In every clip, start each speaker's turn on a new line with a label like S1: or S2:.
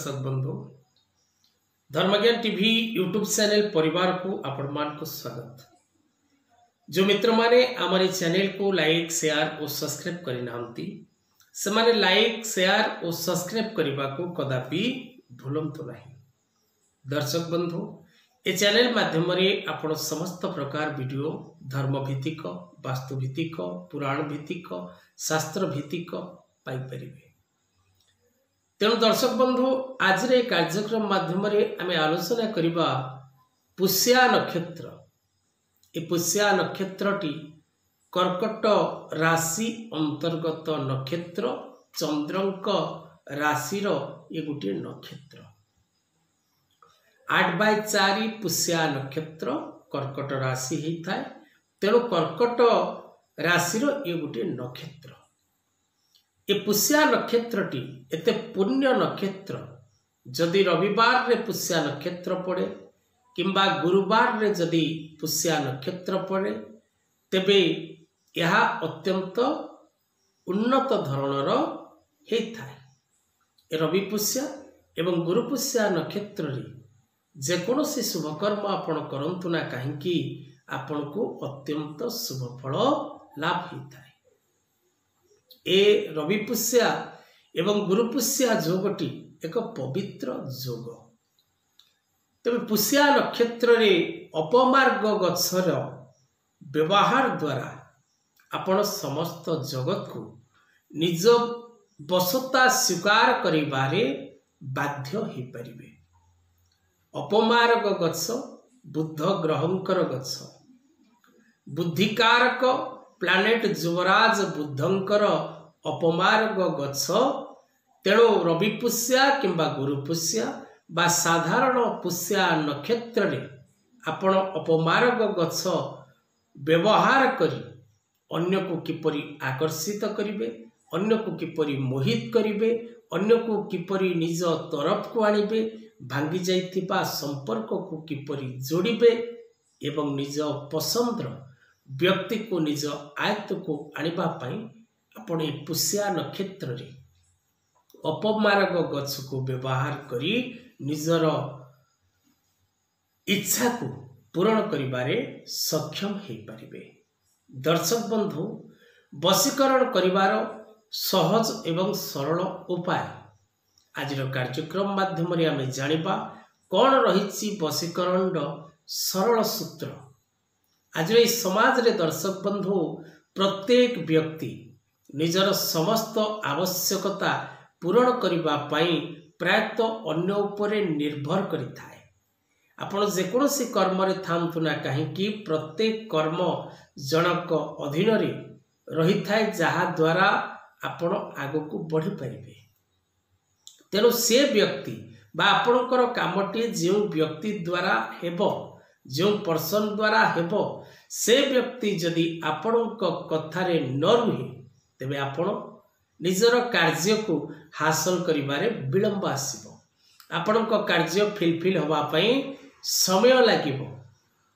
S1: दर्शक बंधु धर्मज्ञान TV YouTube channel परिवार को आपण मान को स्वागत। जो मित्र माने हमारे चैनल को लाइक शेयर और सब्सक्राइब करि नांती से माने लाइक शेयर और सब्सक्राइब करबा को कदापि भूलंतु नहीं। दर्शक बंधु ए चैनल माध्यम रे आपण समस्त प्रकार वीडियो धर्म भित्तिक वास्तु भित्तिक पुराण भित्तिक शास्त्र भित्तिक पाई परिबे। तेणु दर्शक बंधु आज रे कार्यक्रम माध्यम रे आमे आलोचना करिबा पुष्या नक्षत्र। ए पुष्या नक्षत्रटी कर्कट राशि अंतर्गत नक्षत्र चंद्रंक राशिर ये गोटे नक्षत्र 8/4 पुष्या नक्षत्र कर्कट राशि होता है। तेणु कर्कट राशिर ये गोटे नक्षत्र। ये पुष्या नक्षत्रटी एते पुण्य नक्षत्र जदि रविवार रे पुष्या नक्षत्र पड़े किंबा गुरुवार रे जदि पुष्या नक्षत्र पड़े तेबे यह अत्यंत उन्नत धरणर होता है। रवि पुष्या एवं गुरु पुष्या नक्षत्र रे जेकोसी शुभकर्म आपण करंतु ना कहीं आपण को अत्यंत शुभ फल लाभ होता है। ए रवि पुष्या एवं गुरु पुष्या जोगटी एक पवित्र जोग। तबे पुष्या नक्षत्र रे अपमार्ग गछर व्यवहार द्वारा आपण समस्त जगत को निज बसता स्वीकार करिबारे बाध्य हो परिबे। अपमार्ग गछ बुध ग्रहंकर गछ बुद्धिकारक प्लानेट युवराज बुद्धंकर अपमार्ग गछ। तेणु रवि पुष्या किंबा गुरु पुष्या बा साधारण पुष्या नक्षत्र रे आपण अपमार्ग गछ व्यवहार करी अन्य को किपरि आकर्षित करिवे, अन्य को किपरि मोहित करिवे, अन्य को किपरि निज तरफ को आनिबे, भांगी जाइथिबा संपर्क को किपरि जोड़िबे एवं निज पसंदर व्यक्ति को निज आयत्त को आनिबा पई आपण ए पुष्या नक्षत्र रे अपमार्ग गछ को व्यवहार करी निजर इच्छा को पूर्ण करिबारे सक्षम हो पारिबे। दर्शक बंधु वशीकरण करिबार सहज एवं सरल उपाय आज कार्यक्रम माध्यम रे आमे जानिबा कौन रही वशीकरण सरल सूत्र। आज समाज रे दर्शक बंधु प्रत्येक व्यक्ति निजर समस्त आवश्यकता पूरण करिबा पई प्रायतः अन्य उपरे निर्भर करिथाए। आपण जेकोसी कर्म रे थांतु ना कहीं प्रत्येक कर्म जनक अधीन रे रही थाए जहा द्वारा आपण आगो को बढ़ी परिबे। तेणु से व्यक्ति बा आपणकर कामटी जो व्यक्ति द्वारा हेबो जो पर्सन द्वारा हेबो से व्यक्ति जदि आपणक कथारे न रुहे तेबे आपण निजर कार्य को हासिल करिबारे विलंब आसीबो। आपणक कार्य फिलफिल होबा पई समय लागिबो।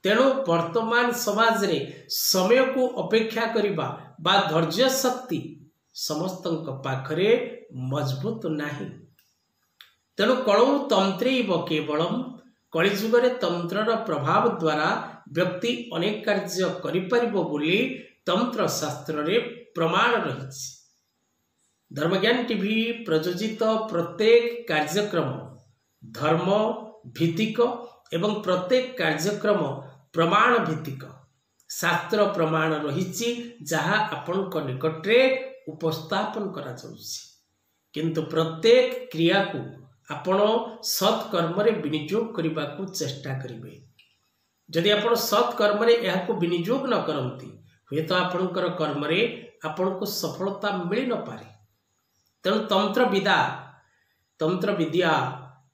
S1: तेणु वर्तमान समाज रे समय को अपेक्षा करिबा बा धैर्य शक्ति समस्तंक पाखरे मजबूत नाही। तेणु कलौ तंत्रैव केवलम कलिजुगरे तंत्रर प्रभाव द्वारा व्यक्ति अनेक कार्य करिपारिबो बोली तंत्र शास्त्र रे प्रमाण रहिछि। धर्मज्ञान टीवी प्रयोजित प्रत्येक कार्यक्रम धर्म भित्तिक एवं प्रत्येक कार्यक्रम प्रमाण भित्तिक शास्त्र प्रमाण रहिछि जहा आपनक निकटरे उपस्थापन करा जाउछि। किंतु प्रत्येक क्रिया को आपण सत्कर्म रे विनियोग करबा को चेष्टा करिवे। जदि आपण सत्कर्म रे एहा को विनियोग न करंती हुए तो आपणकर कर्म रे आपण को सफलता मिल न पारे। तेणु तंत्र विद्या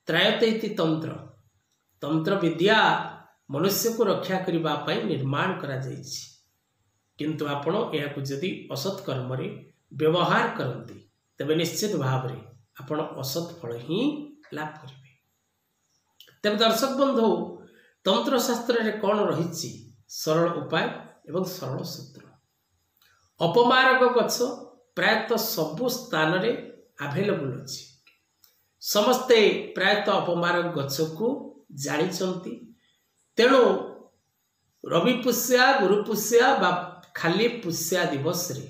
S1: त्रायते तंत्र तंत्र विद्या मनुष्य को रक्षा करबा पई निर्माण करा जाइछि। किंतु आपण एहा को जदि असत कर्म रे व्यवहार करंती तबे निश्चित भाव रे आपण असत फल ही लाभ करिवे। तब दर्शक बंधु तंत्र शास्त्र रे कौन रही सरल उपाय एवं सरल सूत्र। अपमार्ग गछ प्रायतः सबु स्थान रे अवेलेबल अछि। समस्ते प्रायतः अपमारक गछ को जानी तेणु रवि पुष्या गुरु पुष्या बा खाली पुष्या दिवस रे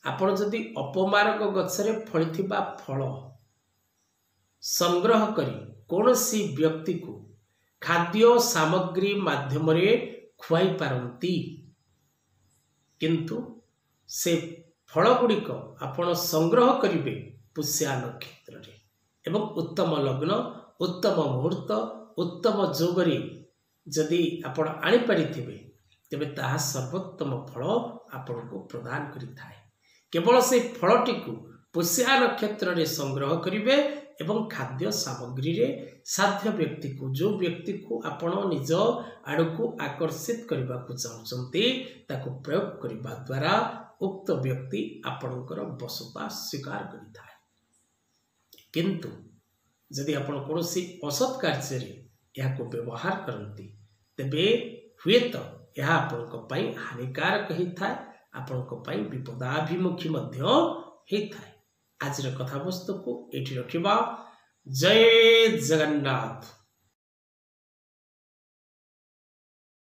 S1: आपण जदि अपमारक गछरे फलिथिबा फल संग्रह करी कौनसी व्यक्ति को खाद्य सामग्री माध्यम रे खुआई पारंती किंतु से फल गुड़िक आपण संग्रह करिवे पुष्या नक्षत्र रे एवं उत्तम लग्न उत्तम मुहूर्त उत्तम जोगरी जदि आपण आनी परिथिबे तेबे ताहा सर्वोत्तम फल आपण को प्रदान करिथाय। केवल से फलटी को पुष्या नक्षत्र रे संग्रह करिवे एवं खाद्य सामग्री रे साध्य व्यक्ति को जो व्यक्ति को आपण निज आड़ को आकर्षित करबा को चाहउचंती ताको प्रयोग करबा द्वारा उक्त व्यक्ति आपणकर बसता स्वीकार करिथाय। किंतु यदि आपण कोनोसी असत कार्य रे यह को व्यवहार करंती तेबे हुए तो यह आपणक पई हानिकारक हिथाय आपणक पई विपदाभिमुखी मध्य हिथाय। आज कथा वस्तु को एठी रखिबा। जय जगन्नाथ।